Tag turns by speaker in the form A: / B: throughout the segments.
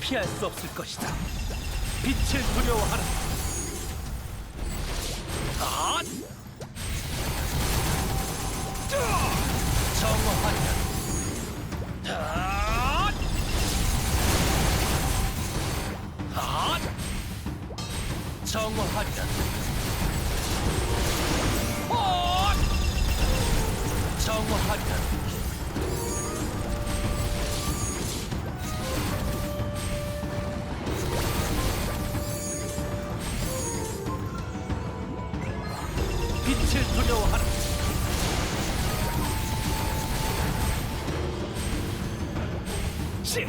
A: 피할 수 없을 것이다. 빛을 두려워하라. 아! 정화하리라. 아! 아! 정화하리라. 아! 정화하리라. 빛을 두려워하라. 시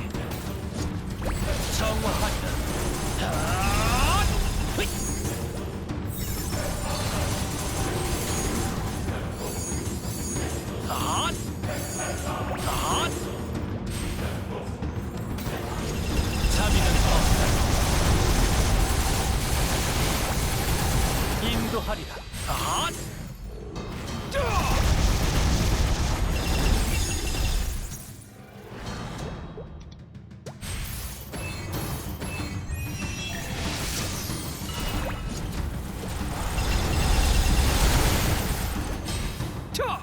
A: 정화하리라. 아! 휘! 아! 아! 자비는 없다. 인도하리라. 아! 자! 자!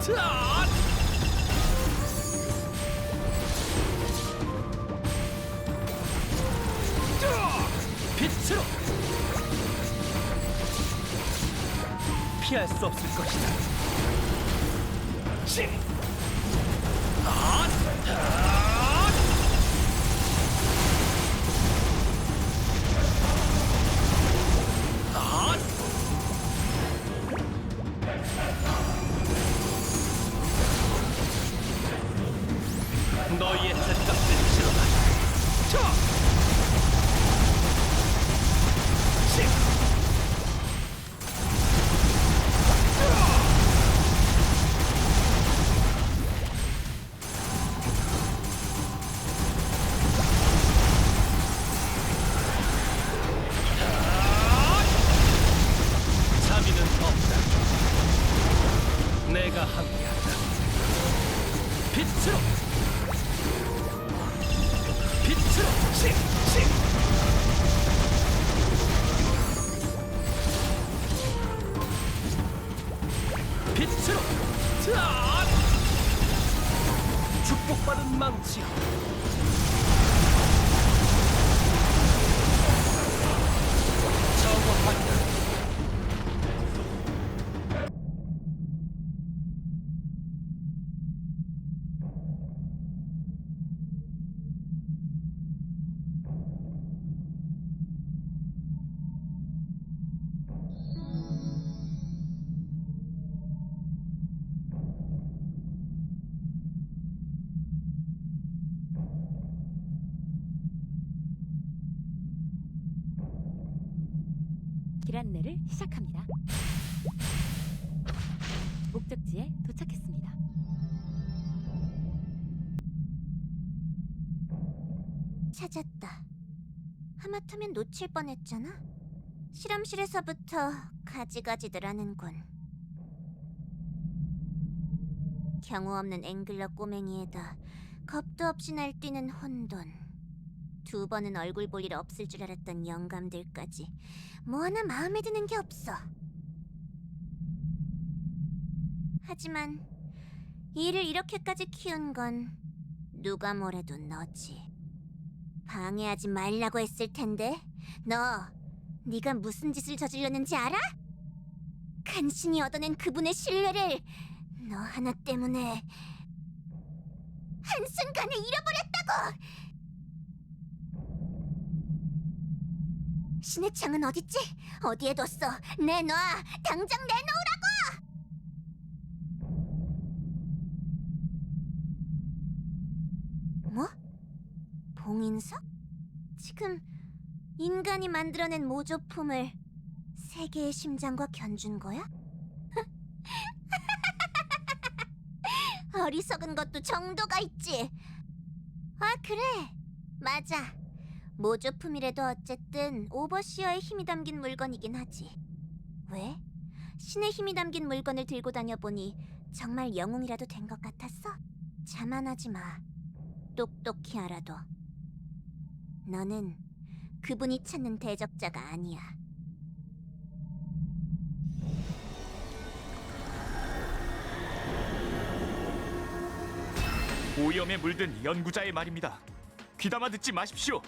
A: 자! 자! 빛으로 피할 수 없을 것이다. 시! 아! 아! 아! 너희의 뜻값을 치러라. 자! 시! 자비는 없다. 내가 함께한다. 빛으로! 빛으로! 시! 시! 빛으로! 자! 축복받은 망치여. 정화하리라.
B: 길 안내를 시작합니다. 목적지에 도착했습니다.
C: 찾았다. 하마터면 놓칠 뻔했잖아. 실험실에서부터 가지가지들 하는군. 경우 없는 앵글러 꼬맹이에다 겁도 없이 날뛰는 혼돈. 두 번은 얼굴 볼 일 없을 줄 알았던 영감들까지 뭐 하나 마음에 드는 게 없어. 하지만 이를 이렇게까지 키운 건 누가 뭐래도 너지. 방해하지 말라고 했을 텐데. 네가 무슨 짓을 저질렀는지 알아? 간신히 얻어낸 그분의 신뢰를 너 하나 때문에 한순간에 잃어버렸다고! 신의 창은 어딨지? 어디에 뒀어? 내놔! 당장 내놓으라고! 뭐? 봉인석? 지금 인간이 만들어낸 모조품을 세계의 심장과 견준 거야? 어리석은 것도 정도가 있지. 아, 그래. 맞아. 모조품이라도 어쨌든 오버시어의 힘이 담긴 물건이긴 하지. 왜? 신의 힘이 담긴 물건을 들고 다녀보니 정말 영웅이라도 된 것 같았어? 자만하지 마. 똑똑히 알아둬. 너는 그분이 찾는 대적자가 아니야.
A: 오염에 물든 연구자의 말입니다. 귀담아 듣지 마십시오.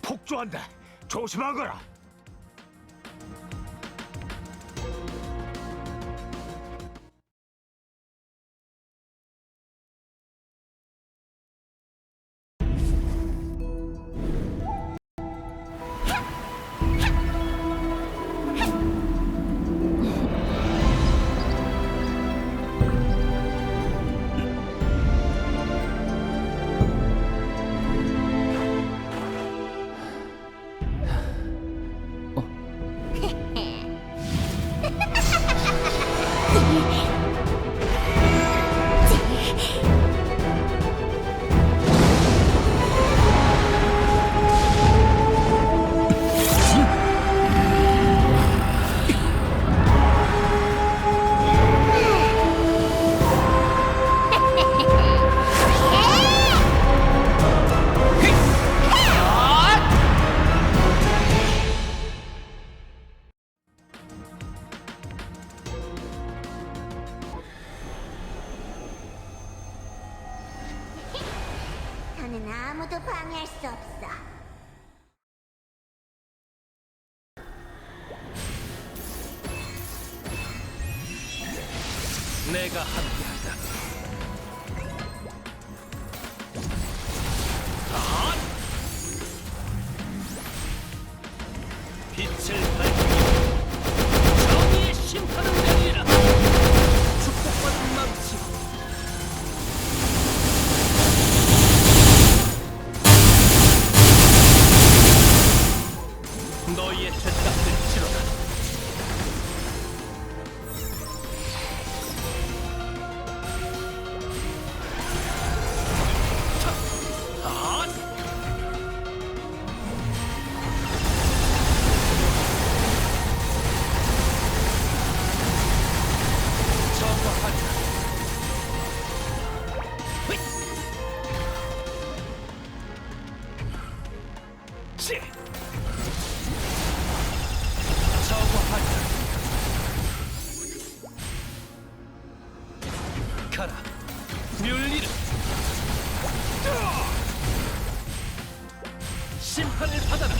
D: 폭주한다. 조심하거라.
C: 더는 아무도 방해할 수 없어.
A: 내가 함께한다. 빛을 밝히고 정의의 심판을 내리라. 축복받은 망치. 너희의 죄값을 치러라. 가라, 뮬리르. 심판을 받아라.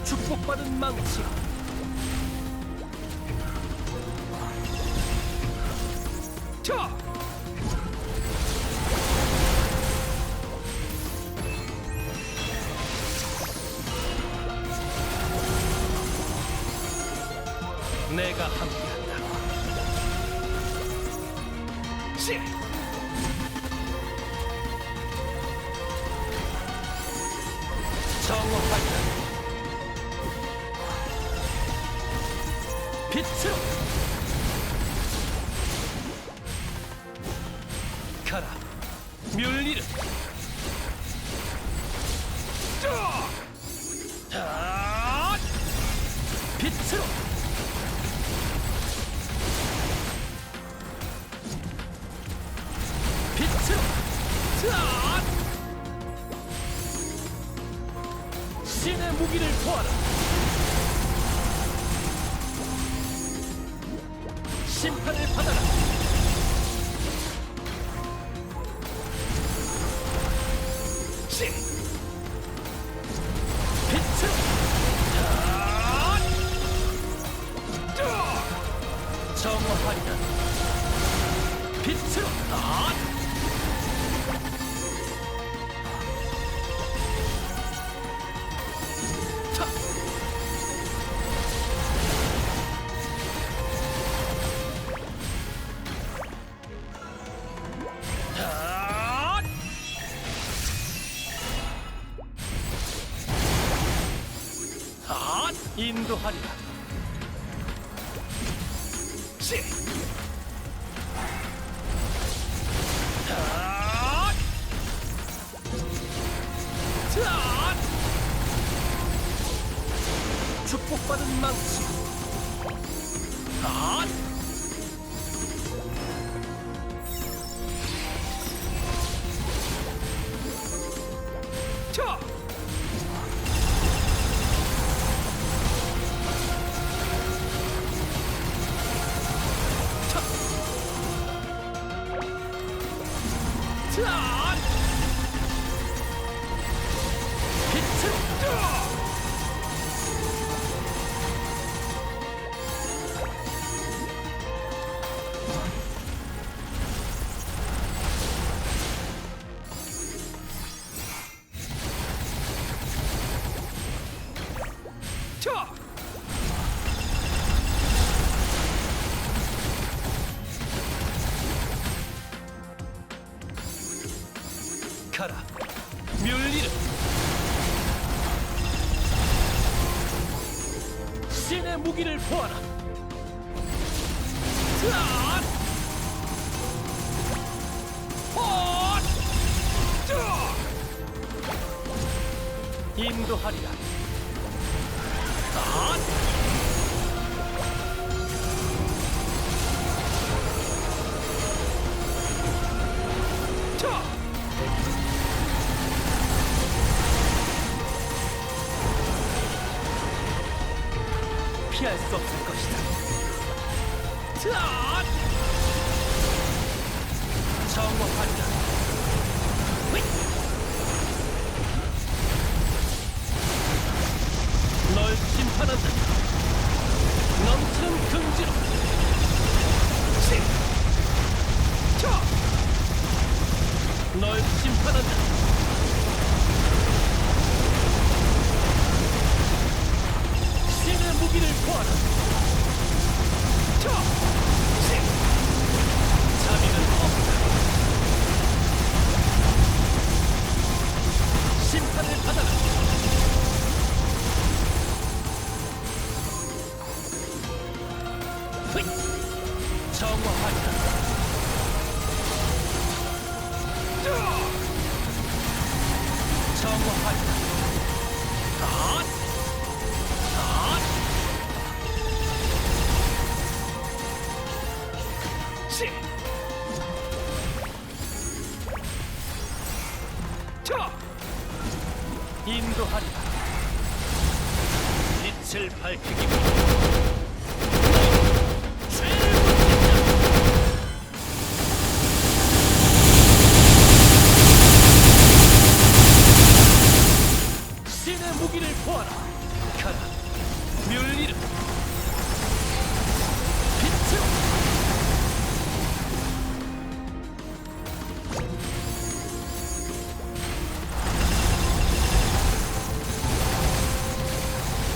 A: 축복받은 망치. 자! 내가 함께한다. 시! 정화한다. 빛으로 가라, 뮬리르. 빛으로 빛으로 신의 무기를 보아라. 심판을 받아라. 신 빛으로 정화하리라. 빛으로 인도하리라. 시! 자! 축복받은 망치. 아! 자! 자! 빛을 자! 자! 가라, 뮬리르. 신의 무기를 보아라. 자! 헛! 자! 인도하리라. 자! 자! 피할 수 없을 것이다. 자! 정복한다. 널 심판한다. 넘치는 긍지로. 시! 자! 널 심판한다. 신의 무기를 보아라. 자! 시! 자비는 없다. 심판을 받아라. 휘! 정화한다. 자! 정화한다. 다! 시! 자! 인도하리라. 빛을 밝히기 위해 죄를 묻겠다. 신의 무기를 보아라. 가라, 뮬리르. 빛으로.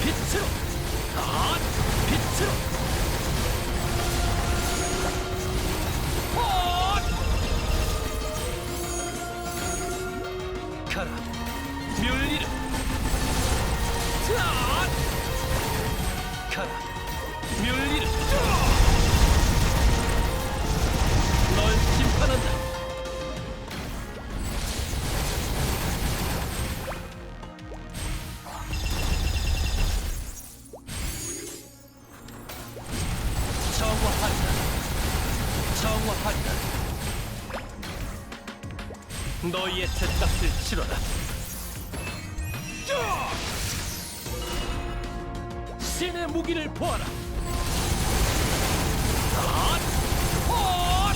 A: 빛으로! 아! 빛으로! 헛! 가라, 뮬리르. 자! 가라, 뮬리르. 널 심판한다. 정화한다. 정화한다. 너희의 죄값을 치러라. 신의 무기를 보아라. 헛! 헛!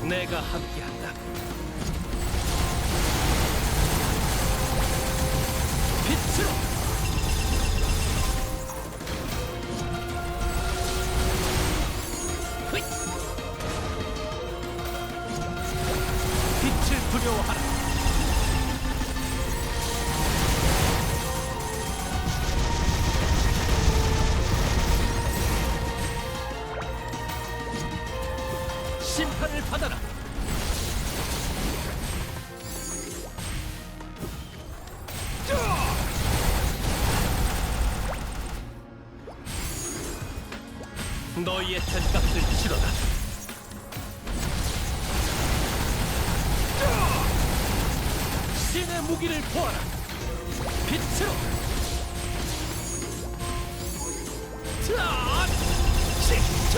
A: 내가 함께한다. 빛으로. 휘! 빛을 두려워하라. 심판을 받아라. 너희의 죄값을 치러라. 신의 무기를 보아라. 빛으로. 자, 시켜.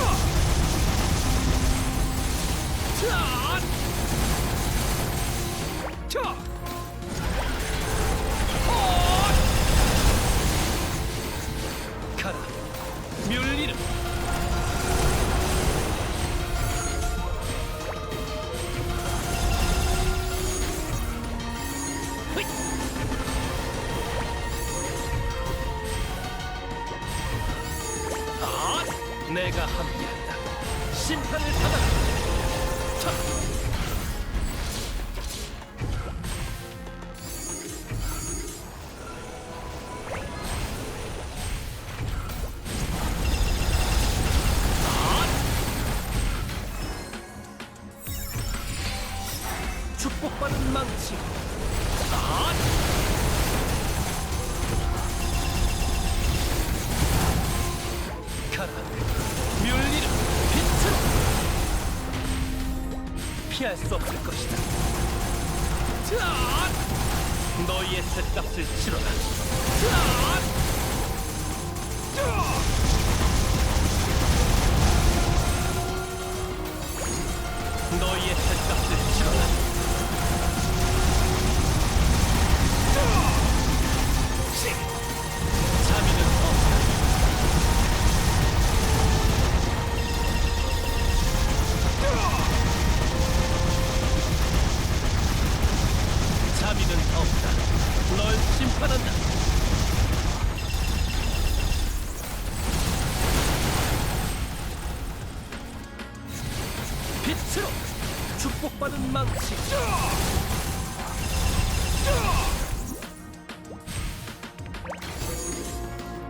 A: 자, 자. 가라. 뮬리르. 내가 함께한다. 심판을 받아라. 자. 축복받은 망치. 가라. 뮬리르. 빛으로. 피할 수 없을 것이다. 자! 너희의 쇳값을 치러라. 자! 자! 너희의 쇳값을 치러라. 자비는 없다. 자비는 없다. 널 심판한다. 빛으로 축복받은 망치.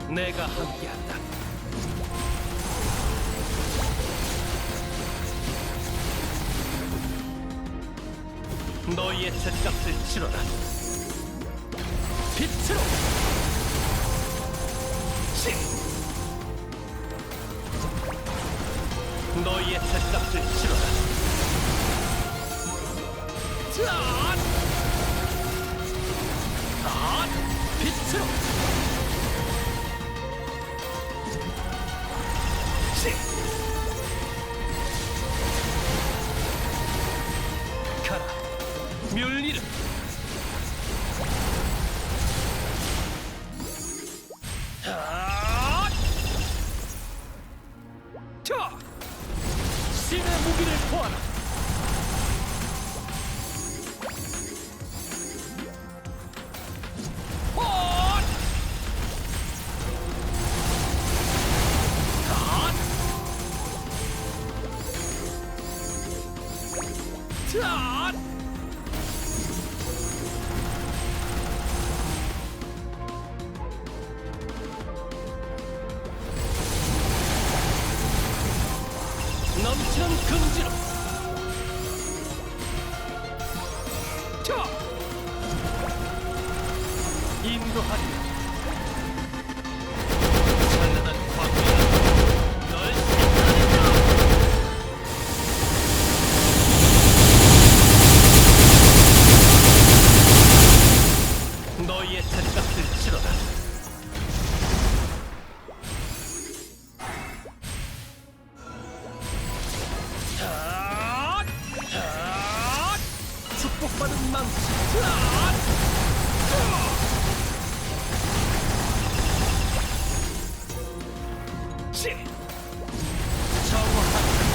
A: 내가 함께한다. 너희의 쇳값을 치러라. 빛으로. 시. 너희의 쇳값을 치러라. 자. 빛으로. 시. 가라. 뮬리르. 자. 신의 무기를 보아라. 자. 넘치는 긍지로. 자. 인도하리라. 찬란한 광기야. 널 심판한다. 너희의 쇳값을 치러라. 축복받은 망치. 시. 정화하라.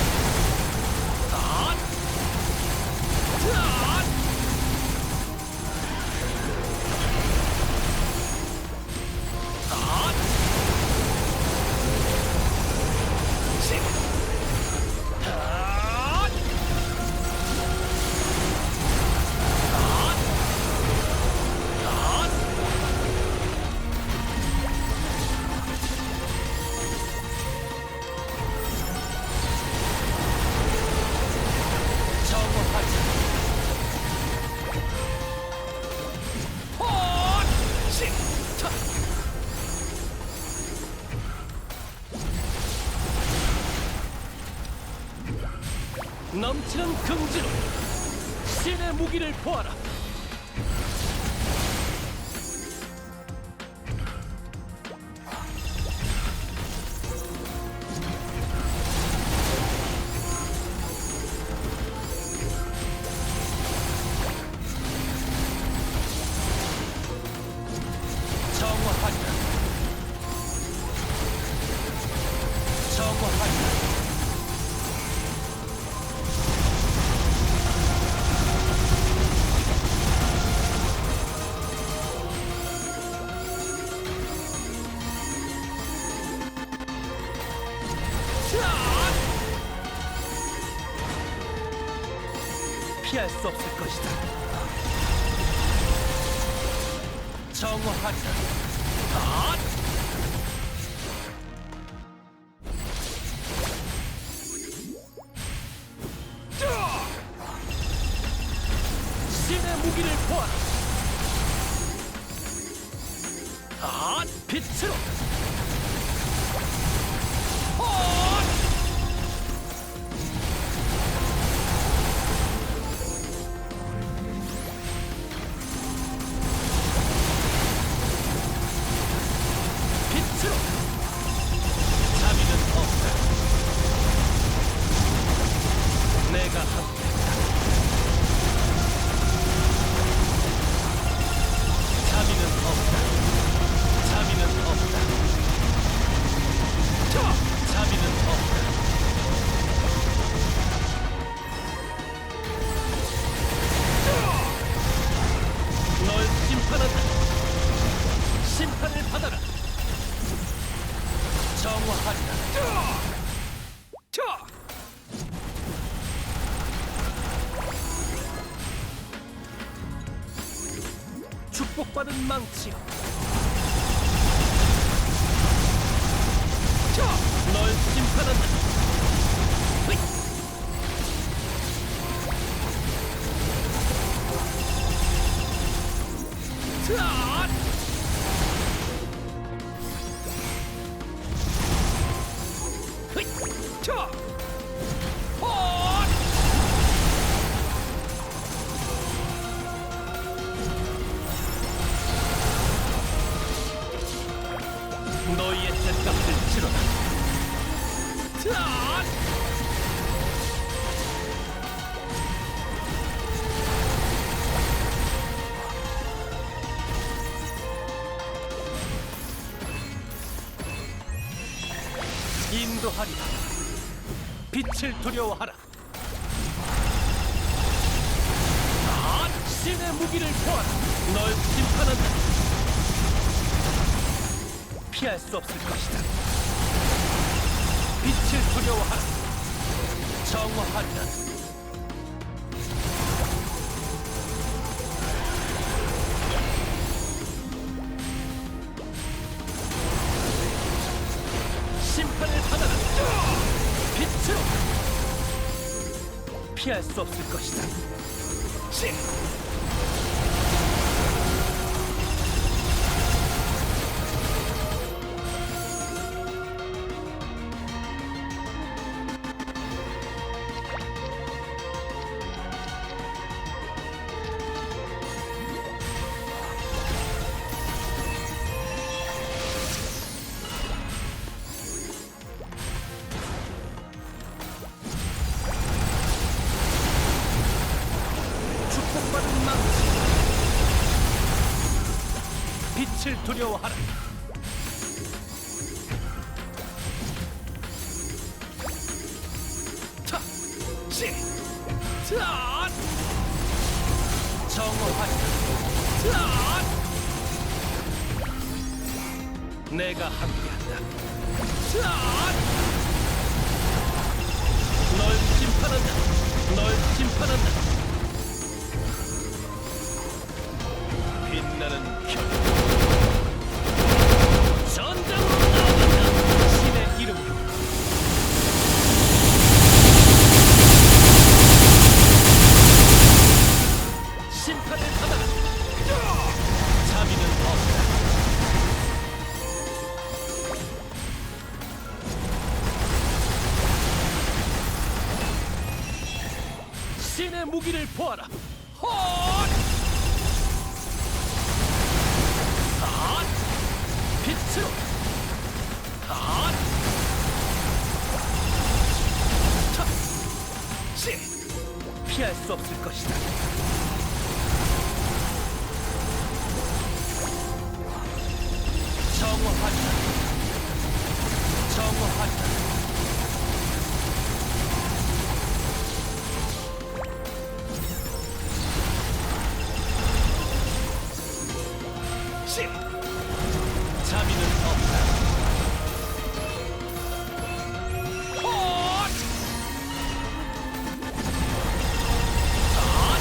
A: 넘치는 긍지로 신의 무기를 보아라. 피할 수 없을 것이다. 정화하리라. 아! 신의 무기를 보아라. 아! 빛으로. 빛으로. 자비는 없다. 내가 함께한다. 자비는 없다. 자비는 없다. 자비는 없다. 널 심판한다. 심판을 받아라. 정화하리라. 축복받은 망치여. 널 심판한다. 휘! 자! 휘! 자! 헛! 너희의 죗값을 치러라. 자! 인도하리라. 빛을 두려워하라. 아! 신의 무기를 보아라. 널 심판한다. 피할 수 없을 것이다. 빛을 두려워하라. 정화하리라. 심판을 받아라. 빛으로. 피할 수 없을 것이다. 축복받은 망치. 빛을 두려워하라. 타! 시! 타! 정화하리라. 타! 내가 함께한다. 타! 널 심판한다. 널 심판한다. 빛나는 별. 전장으로 나아간다. 신의 이름으로. 심판을 받아라. 자비는 없다. 신의 무기를 보아라. 헛! 헛! 빛으로. 헛! 차! 시! 피할 수 없을 것이다. 정화하리라. 정화하리라. 시! 자비는 없다. 헛! 헛!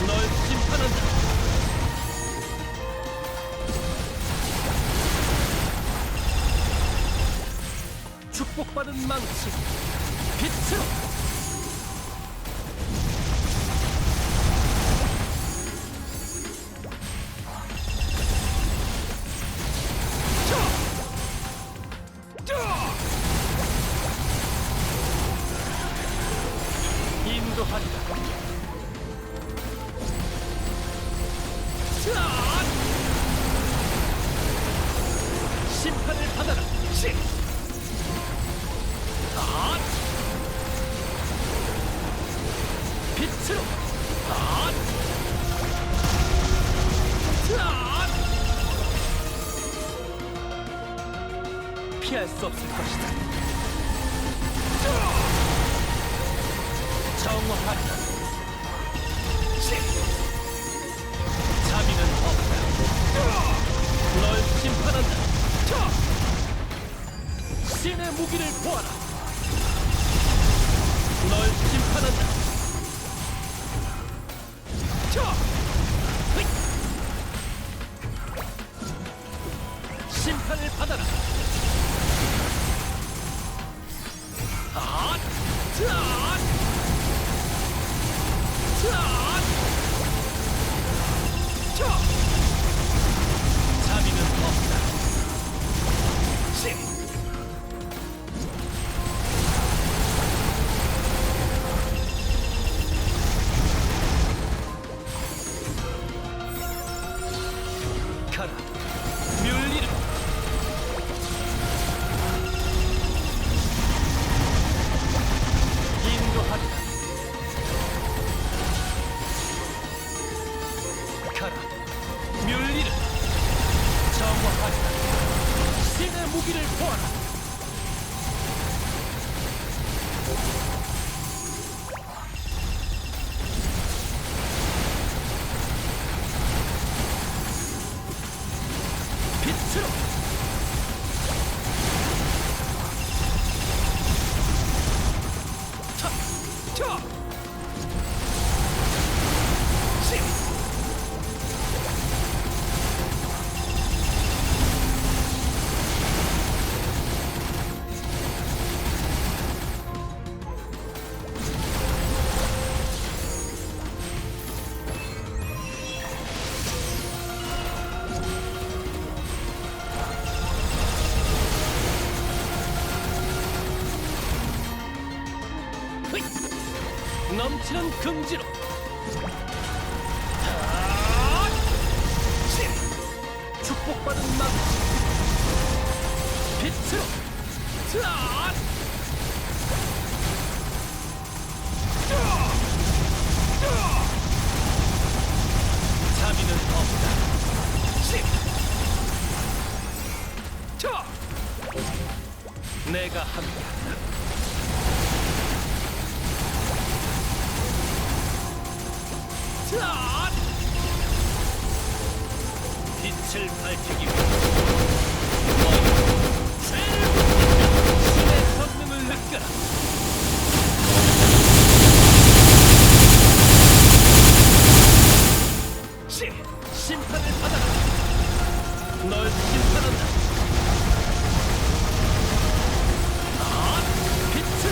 A: 널 심판한다. 축복받은 망치 빛으로. 인도하리라. 심판을 받아라. 빛으로. 피할 수 없을 것이다. 정화하리라. 자비는 없다. 널 심판한다. 신의 무기를 보아라. 널 심판한다. 심판을 받아라. 자비는 없다. 가라. 뮬리르. 인도하리라. 가라. 뮬리르. 정화하리라. 신의 무기를 보아라. 빛으로. 넘치는 긍지로. 축복받은 망치 빛으로. 자비는 없다. 내가 함께한다. 빛을 밝히기 위해 너희 죄를 묻고 신의 권능을 느껴라. 심판을 받아라. 널 심판한다. 빛을.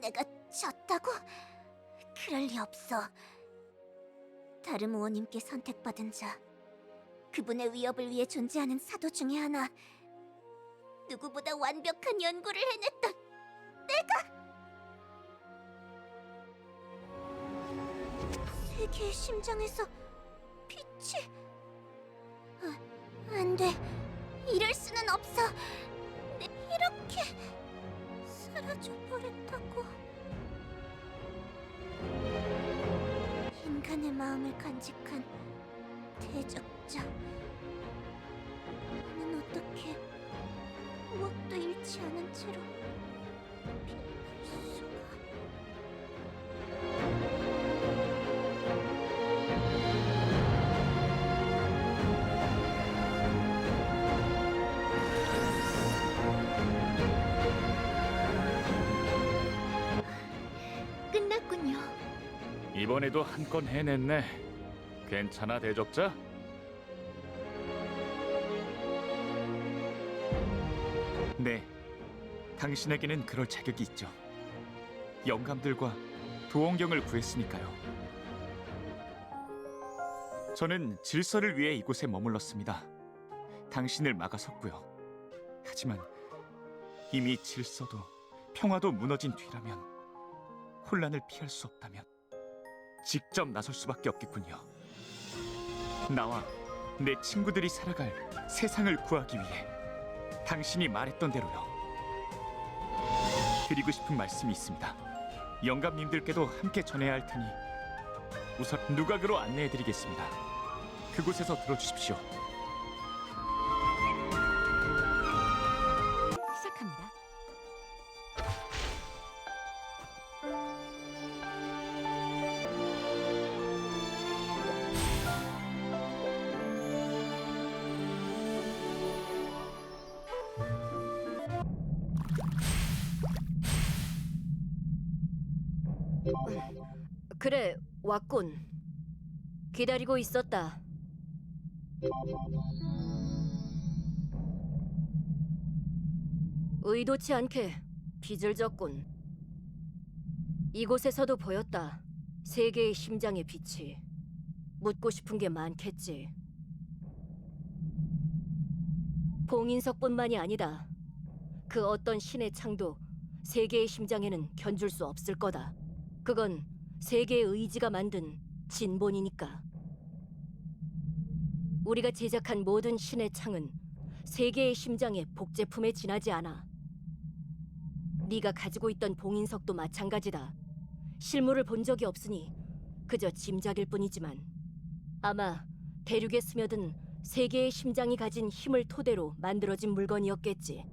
C: 내가 졌다고? 그럴 리 없어. 다르모어님께 선택받은 자, 그분의 위협을 위해 존재하는 사도 중에 하나, 누구보다 완벽한 연구를 해냈던 내가! 세계의 심장에서 빛이... 안 돼. 이럴 수는 없어. 이렇게 사라져버렸다고. 인간의 마음을 간직한 대적자, 어떻게 무엇도 잃지 않은 채로 빛날 수가... 끝났군요.
A: 이번에도 한 건 해냈네. 괜찮아, 대적자?
E: 네, 당신에게는 그럴 자격이 있죠. 영감들과 도원경을 구했으니까요. 저는 질서를 위해 이곳에 머물렀습니다. 당신을 막아섰고요. 하지만 이미 질서도 평화도 무너진 뒤라면, 혼란을 피할 수 없다면 직접 나설 수밖에 없겠군요. 나와 내 친구들이 살아갈 세상을 구하기 위해 당신이 말했던 대로요. 드리고 싶은 말씀이 있습니다. 영감님들께도 함께 전해야 할 테니 우선 누각으로 안내해드리겠습니다. 그곳에서 들어주십시오.
B: 시작합니다.
F: 그래, 왔군. 기다리고 있었다. 의도치 않게 빚을 졌군. 이곳에서도 보였다. 세계의 심장의 빛이. 묻고 싶은 게 많겠지. 봉인석뿐만이 아니다. 그 어떤 신의 창도 세계의 심장에는 견줄 수 없을 거다. 그건 세계의 의지가 만든 진본이니까. 우리가 제작한 모든 신의 창은 세계의 심장의 복제품에 지나지 않아. 네가 가지고 있던 봉인석도 마찬가지다. 실물을 본 적이 없으니 그저 짐작일 뿐이지만 아마 대륙에 스며든 세계의 심장이 가진 힘을 토대로 만들어진 물건이었겠지.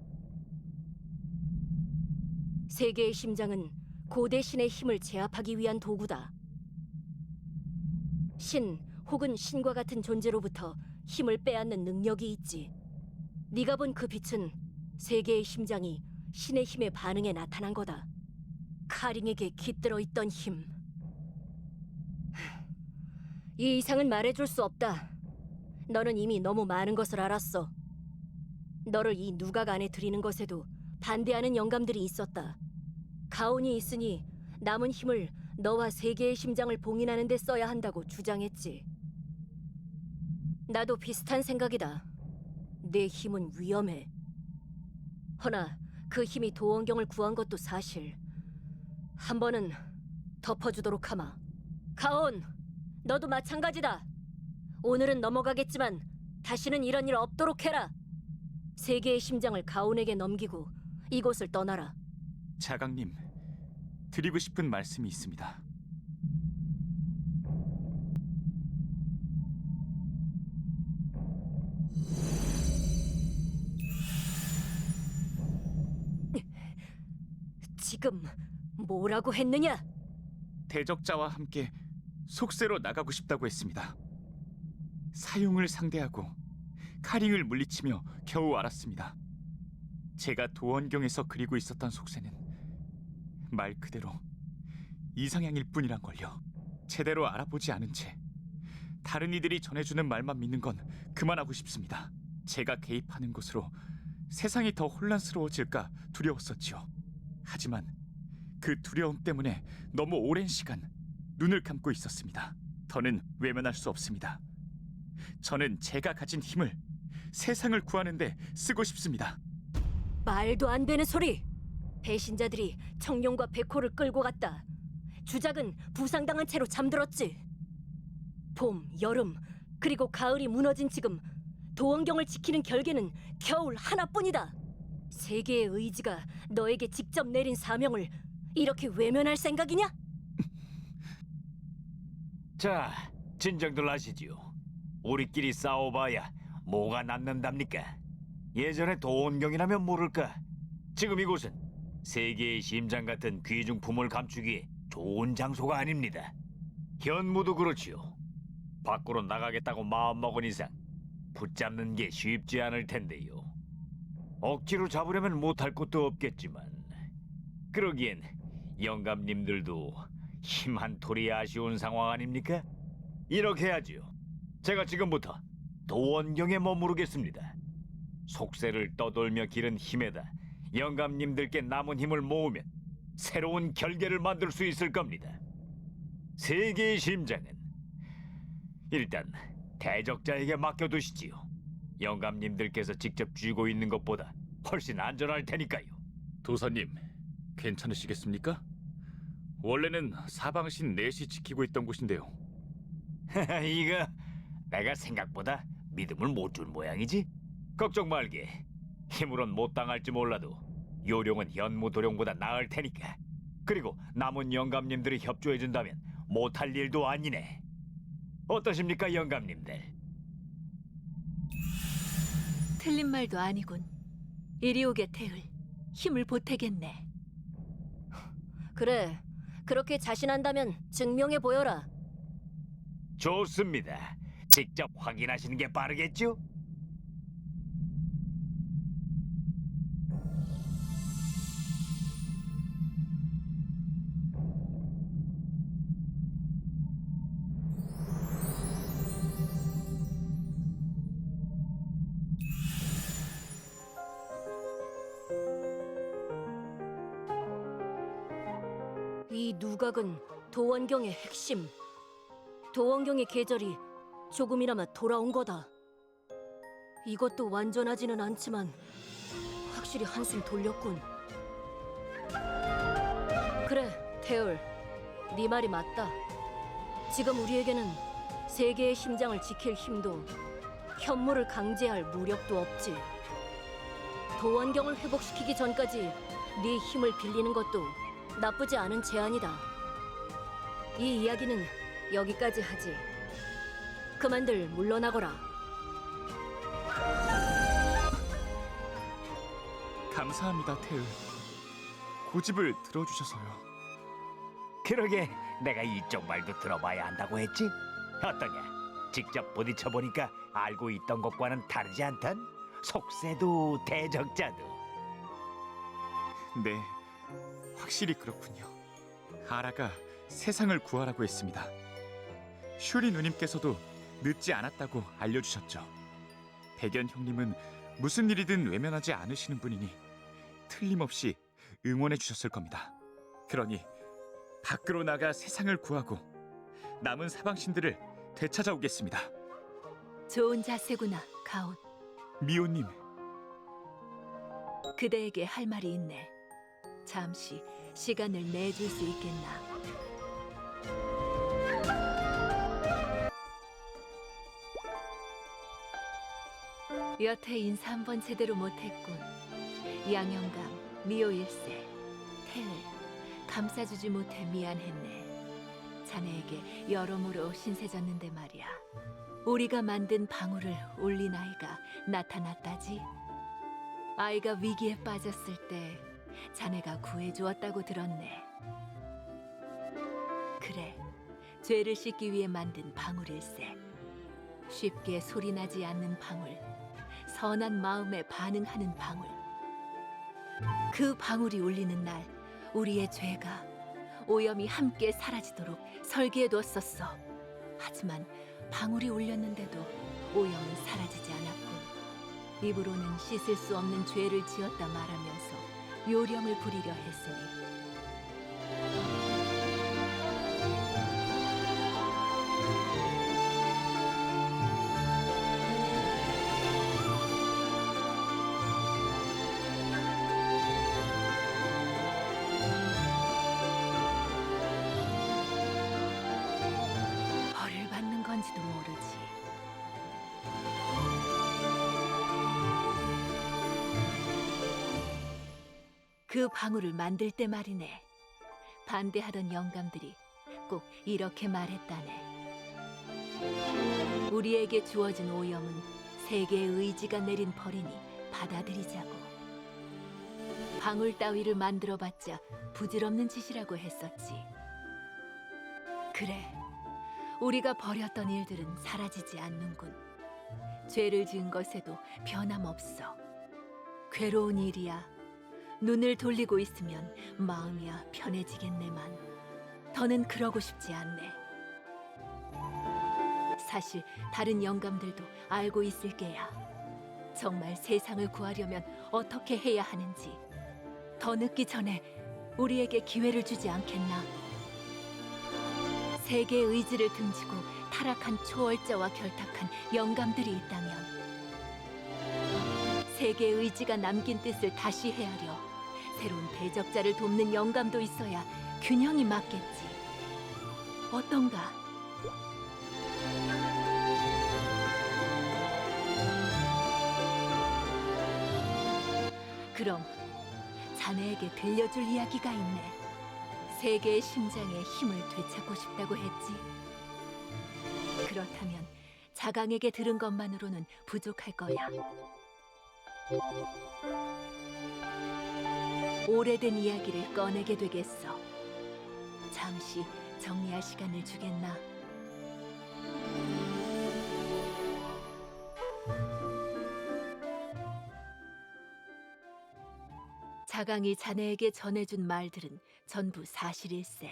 F: 세계의 심장은 고대 신의 힘을 제압하기 위한 도구다. 신 혹은 신과 같은 존재로부터 힘을 빼앗는 능력이 있지. 네가 본 그 빛은 세계의 심장이 신의 힘에 반응해 나타난 거다. 카링에게 깃들어 있던 힘. 이 이상은 말해줄 수 없다. 너는 이미 너무 많은 것을 알았어. 너를 이 누각 안에 들이는 것에도 반대하는 영감들이 있었다. 가온이 있으니 남은 힘을 너와 세계의 심장을 봉인하는 데 써야 한다고 주장했지. 나도 비슷한 생각이다. 내 힘은 위험해. 허나 그 힘이 도원경을 구한 것도 사실. 한 번은 덮어주도록 하마. 가온, 너도 마찬가지다. 오늘은 넘어가겠지만 다시는 이런 일 없도록 해라. 세계의 심장을 가온에게 넘기고 이곳을 떠나라.
E: 자강님, 드리고 싶은 말씀이 있습니다.
F: 지금 뭐라고 했느냐?
E: 대적자와 함께 속세로 나가고 싶다고 했습니다. 사용을 상대하고 카링을 물리치며 겨우 알았습니다. 제가 도원경에서 그리고 있었던 속세는 말 그대로 이상향일 뿐이란 걸요. 제대로 알아보지 않은 채 다른 이들이 전해주는 말만 믿는 건 그만하고 싶습니다. 제가 개입하는 것으로 세상이 더 혼란스러워질까 두려웠었지요. 하지만 그 두려움 때문에 너무 오랜 시간 눈을 감고 있었습니다. 더는 외면할 수 없습니다. 저는 제가 가진 힘을 세상을 구하는 데 쓰고 싶습니다.
F: 말도 안 되는 소리! 배신자들이 청룡과 백호를 끌고 갔다. 주작은 부상당한 채로 잠들었지. 봄, 여름, 그리고 가을이 무너진 지금 도원경을 지키는 결계는 겨울 하나뿐이다. 세계의 의지가 너에게 직접 내린 사명을 이렇게 외면할 생각이냐?
D: 자, 진정들 하시지요. 우리끼리 싸워봐야 뭐가 남는답니까? 예전에 도원경이라면 모를까. 지금 이곳은 세계의 심장 같은 귀중품을 감추기에 좋은 장소가 아닙니다. 현무도 그렇지요. 밖으로 나가겠다고 마음먹은 이상 붙잡는 게 쉽지 않을 텐데요. 억지로 잡으려면 못할 것도 없겠지만 그러기엔 영감님들도 힘 한 톨이 아쉬운 상황 아닙니까? 이렇게 하지요. 제가 지금부터 도원경에 머무르겠습니다. 속세를 떠돌며 기른 힘에다 영감님들께 남은 힘을 모으면 새로운 결계를 만들 수 있을 겁니다. 세계의 심장은 일단 대적자에게 맡겨두시지요. 영감님들께서 직접 쥐고 있는 것보다 훨씬 안전할 테니까요.
E: 도사님, 괜찮으시겠습니까? 원래는 사방신 넷이 지키고 있던 곳인데요.
D: 이거 내가 생각보다 믿음을 못 준 모양이지? 걱정 말게. 힘으론 못 당할지 몰라도 요령은 현무도령보다 나을 테니까. 그리고 남은 영감님들이 협조해준다면 못할 일도 아니네. 어떠십니까, 영감님들?
G: 틀린 말도 아니군. 이리 오게 태을. 힘을 보태겠네.
F: 그래, 그렇게 자신한다면 증명해 보여라.
D: 좋습니다. 직접 확인하시는 게 빠르겠죠?
F: 이 누각은 도원경의 핵심. 도원경의 계절이 조금이나마 돌아온 거다. 이것도 완전하지는 않지만 확실히 한숨 돌렸군. 그래, 태울. 네 말이 맞다. 지금 우리에게는 세계의 심장을 지킬 힘도 현무를 강제할 무력도 없지. 도원경을 회복시키기 전까지 네 힘을 빌리는 것도 나쁘지 않은 제안이다. 이 이야기는 여기까지 하지. 그만들 물러나거라.
E: 감사합니다, 태을. 고집을 들어주셔서요.
D: 그러게 내가 이쪽 말도 들어봐야 한다고 했지? 어떠냐? 직접 부딪혀보니까 알고 있던 것과는 다르지 않단? 속세도 대적자도.
E: 네, 확실히 그렇군요. 아라가 세상을 구하라고 했습니다. 슈리 누님께서도 늦지 않았다고 알려주셨죠. 백연 형님은 무슨 일이든 외면하지 않으시는 분이니 틀림없이 응원해 주셨을 겁니다. 그러니 밖으로 나가 세상을 구하고 남은 사방신들을 되찾아오겠습니다.
G: 좋은 자세구나, 가온.
E: 미호님,
G: 그대에게 할 말이 있네. 잠시 시간을 내줄 수 있겠나? 여태 인사 한 번 제대로 못했군. 양영감, 미호일세, 태을, 감싸주지 못해 미안했네. 자네에게 여러모로 신세졌는데 말이야. 우리가 만든 방울을 올린 아이가 나타났다지. 아이가 위기에 빠졌을 때 자네가 구해주었다고 들었네. 그래, 죄를 씻기 위해 만든 방울일세. 쉽게 소리나지 않는 방울, 선한 마음에 반응하는 방울. 그 방울이 울리는 날 우리의 죄가 오염이 함께 사라지도록 설계해뒀었어. 하지만 방울이 울렸는데도 오염은 사라지지 않았군. 입으로는 씻을 수 없는 죄를 지었다 말하면서 요령을 부리려 했으니 벌을 받는 건지도 모르지. 그 방울을 만들 때 말이네. 반대하던 영감들이 꼭 이렇게 말했다네. 우리에게 주어진 오염은 세계의 의지가 내린 벌이니 받아들이자고. 방울 따위를 만들어봤자 부질없는 짓이라고 했었지. 그래, 우리가 벌였던 일들은 사라지지 않는군. 죄를 지은 것에도 변함없어. 괴로운 일이야. 눈을 돌리고 있으면 마음이야 편해지겠네만 더는 그러고 싶지 않네. 사실 다른 영감들도 알고 있을 게야. 정말 세상을 구하려면 어떻게 해야 하는지 더 늦기 전에 우리에게 기회를 주지 않겠나. 세계의 의지를 등지고 타락한 초월자와 결탁한 영감들이 있다면 세계의 의지가 남긴 뜻을 다시 헤아려 새로운 대적자를 돕는 영감도 있어야 균형이 맞겠지. 어떤가? 그럼 자네에게 들려줄 이야기가 있네. 세계의 심장에 힘을 되찾고 싶다고 했지. 그렇다면 자강에게 들은 것만으로는 부족할 거야. 오래된 이야기를 꺼내게 되겠어. 잠시 정리할 시간을 주겠나? 자강이 자네에게 전해준 말들은 전부 사실일세.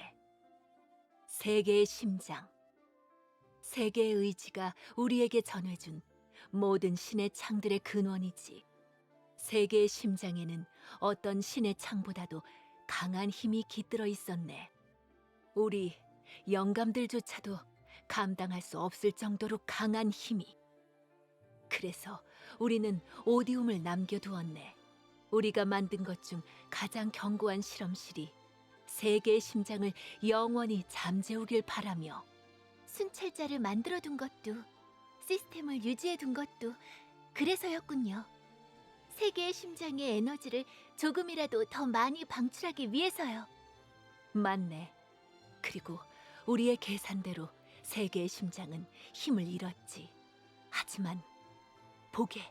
G: 세계의 심장, 세계의 의지가 우리에게 전해준 모든 신의 창들의 근원이지. 세계의 심장에는 어떤 신의 창보다도 강한 힘이 깃들어 있었네. 우리 영감들조차도 감당할 수 없을 정도로 강한 힘이. 그래서 우리는 오디움을 남겨두었네. 우리가 만든 것 중 가장 견고한 실험실이 세계의 심장을 영원히 잠재우길 바라며.
C: 순찰자를 만들어둔 것도 시스템을 유지해둔 것도 그래서였군요. 세계의 심장의 에너지를 조금이라도 더 많이 방출하기 위해서요.
G: 맞네. 그리고 우리의 계산대로 세계의 심장은 힘을 잃었지. 하지만 보게.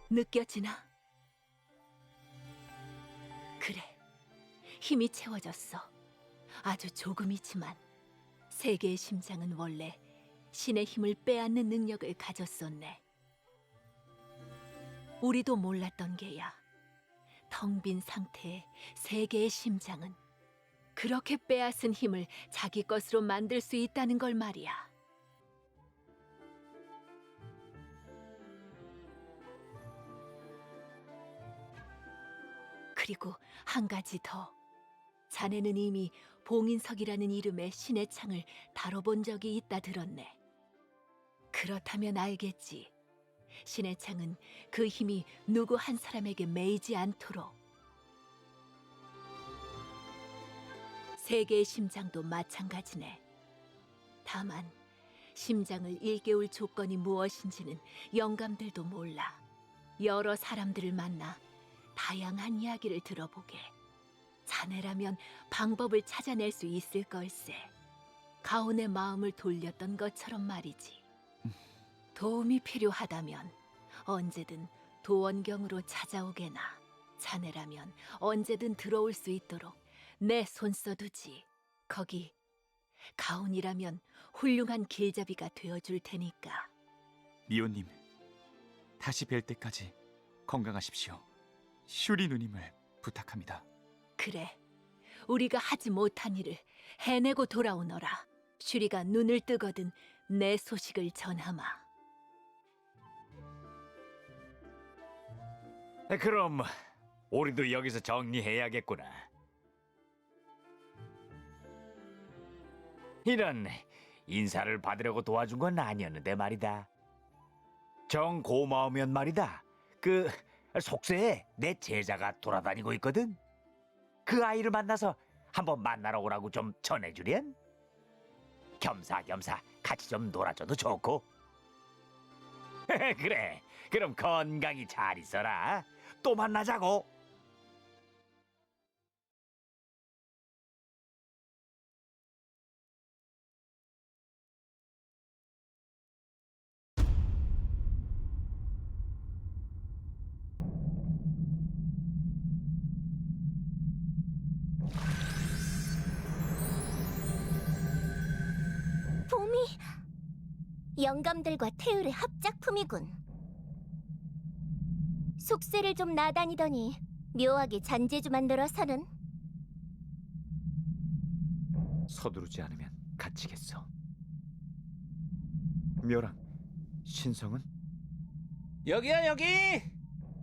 G: 느껴지나? 그래, 힘이 채워졌어. 아주 조금이지만 세계의 심장은 원래 신의 힘을 빼앗는 능력을 가졌었네. 우리도 몰랐던 게야. 텅 빈 상태의 세계의 심장은 그렇게 빼앗은 힘을 자기 것으로 만들 수 있다는 걸 말이야. 그리고 한 가지 더. 자네는 이미 봉인석이라는 이름의 신의 창을 다뤄본 적이 있다 들었네. 그렇다면 알겠지. 신의 창은 그 힘이 누구 한 사람에게 매이지 않도록. 세계의 심장도 마찬가지네. 다만 심장을 일깨울 조건이 무엇인지는 영감들도 몰라. 여러 사람들을 만나 다양한 이야기를 들어보게. 자네라면 방법을 찾아낼 수 있을 걸세. 가온의 마음을 돌렸던 것처럼 말이지. 도움이 필요하다면 언제든 도원경으로 찾아오게나. 자네라면 언제든 들어올 수 있도록 내 손 써두지. 거기 가온이라면 훌륭한 길잡이가 되어줄 테니까.
E: 미호님, 다시 뵐 때까지 건강하십시오. 슈리 누님을 부탁합니다.
G: 그래, 우리가 하지 못한 일을 해내고 돌아오너라. 슈리가 눈을 뜨거든 내 소식을 전하마.
D: 그럼 우리도 여기서 정리해야겠구나. 이런, 인사를 받으려고 도와준 건 아니었는데 말이다. 정 고마우면 말이다. 그 속세에 내 제자가 돌아다니고 있거든. 그 아이를 만나서 한번 만나러 오라고 좀 전해주련? 겸사겸사 같이 좀 놀아줘도 좋고. 그래, 그럼 건강히 잘 있어라. 또 만나자고.
C: 영감들과 태율의 합작품이군. 속세를 좀 나다니더니 묘하게 잔재주 만들어서는.
E: 서두르지 않으면 갇히겠어. 묘랑, 신성은?
H: 여기야 여기.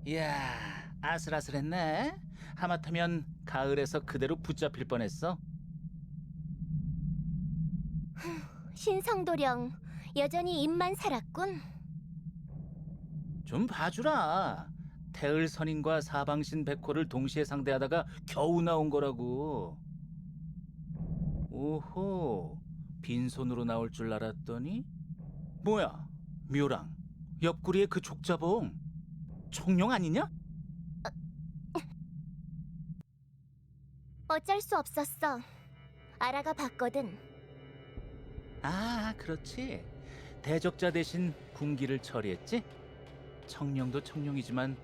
H: 이야 아슬아슬했네. 하마터면 가을에서 그대로 붙잡힐 뻔했어.
C: 신성도령 여전히 입만 살았군.
H: 좀 봐주라. 태을 선인과 사방신 백호를 동시에 상대하다가 겨우 나온 거라고. 오호, 빈손으로 나올 줄 알았더니 뭐야, 묘랑 옆구리에 그 족자봉 청룡 아니냐?
C: 어쩔 수 없었어. 알아가 봤거든.
H: 아, 그렇지. 대적자 대신 군기를 처리했지? 청룡도 청룡이지만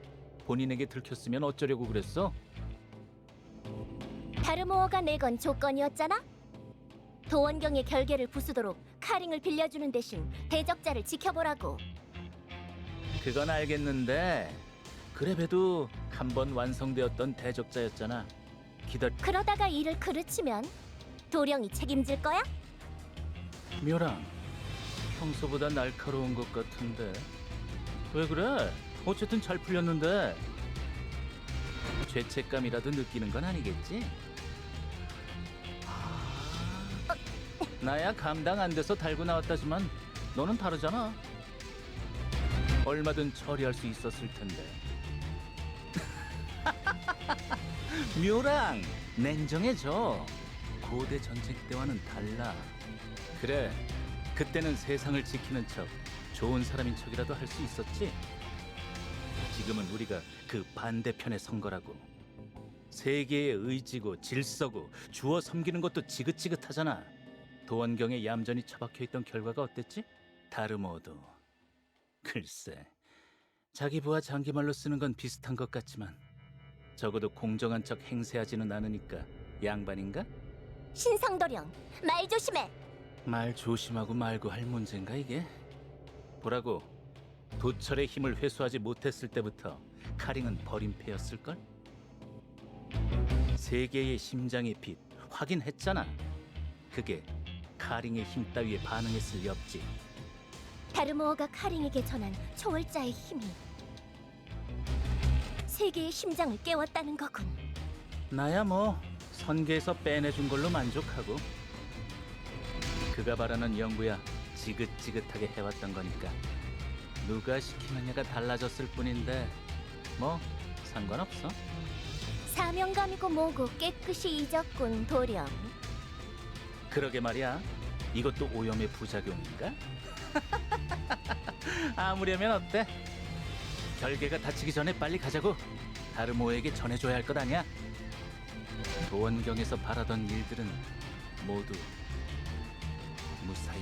H: 본인에게 들켰으면 어쩌려고 그랬어?
C: 다르모어가 내건 조건이었잖아. 도원경의 결계를 부수도록 카링을 빌려주는 대신 대적자를 지켜보라고.
H: 그건 알겠는데 그래봬도 한 번 완성되었던 대적자였잖아.
C: 그러다가 일을 그르치면 도령이 책임질 거야?
H: 묘랑, 평소보다 날카로운 것 같은데 왜 그래? 어쨌든 잘 풀렸는데 죄책감이라도 느끼는 건 아니겠지? 나야 감당 안 돼서 달고 나왔다지만 너는 다르잖아. 얼마든 처리할 수 있었을 텐데. 묘랑, 냉정해져. 고대 전쟁 때와는 달라. 그래, 그때는 세상을 지키는 척, 좋은 사람인 척이라도 할 수 있었지. 지금은 우리가 그 반대편에 선 거라고. 세계의 의지고 질서고 주어 섬기는 것도 지긋지긋하잖아. 도원경에 얌전히 처박혀 있던 결과가 어땠지? 다르모도. 글쎄, 자기 부하 장기말로 쓰는 건 비슷한 것 같지만 적어도 공정한 척 행세하지는 않으니까 양반인가?
C: 신성도령, 말 조심해.
H: 말 조심하고 말고 할 문제인가 이게? 보라고, 도철의 힘을 회수하지 못했을 때부터 카링은 버림패였을걸? 세계의 심장의 빛 확인했잖아. 그게 카링의 힘 따위에 반응했을 리 없지.
C: 다르모어가 카링에게 전한 초월자의 힘이 세계의 심장을 깨웠다는 거군.
H: 나야 뭐 선계에서 빼내준 걸로 만족하고. 그가 바라는 영구야 지긋지긋하게 해왔던 거니까 누가 시키느냐가 달라졌을 뿐인데 뭐 상관없어.
C: 사명감이고 뭐고 깨끗이 잊었군, 도령.
H: 그러게 말이야. 이것도 오염의 부작용인가? 아무려면 어때? 결계가 다치기 전에 빨리 가자고. 다르모에게 전해줘야 할 것 아니야? 도원경에서 바라던 일들은 모두 무사히.